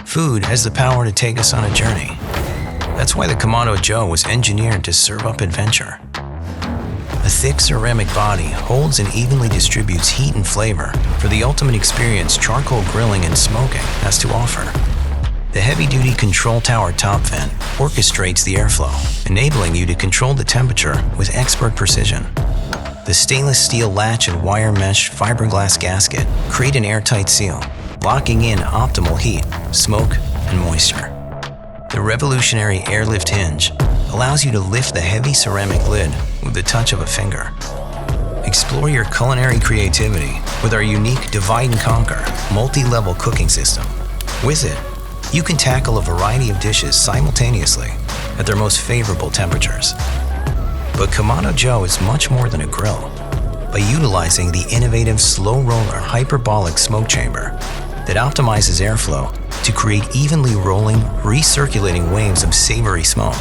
Food has the power to take us on a journey. That's why the Kamado Joe was engineered to serve up adventure. A thick ceramic body holds and evenly distributes heat and flavor for the ultimate experience charcoal grilling and smoking has to offer. The heavy-duty control tower top vent orchestrates the airflow, enabling you to control the temperature with expert precision. The stainless steel latch and wire mesh fiberglass gasket create an airtight seal, locking in optimal heat, smoke, and moisture. The revolutionary airlift hinge allows you to lift the heavy ceramic lid with the touch of a finger. Explore your culinary creativity with our unique Divide and Conquer multi-level cooking system. With it, you can tackle a variety of dishes simultaneously at their most favorable temperatures. But Kamado Joe is much more than a grill. By utilizing the innovative slow roller hyperbolic smoke chamber that optimizes airflow to create evenly rolling, recirculating waves of savory smoke,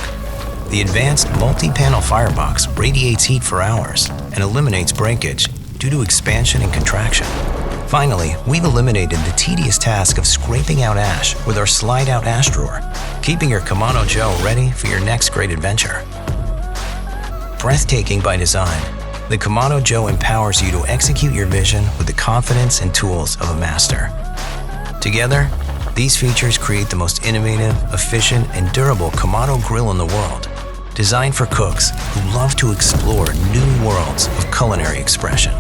the advanced multi-panel firebox radiates heat for hours and eliminates breakage due to expansion and contraction. Finally, we've eliminated the tedious task of scraping out ash with our slide-out ash drawer, keeping your Kamado Joe ready for your next great adventure. Breathtaking by design, the Kamado Joe empowers you to execute your vision with the confidence and tools of a master. Together, these features create the most innovative, efficient, and durable Kamado grill in the world, designed for cooks who love to explore new worlds of culinary expression.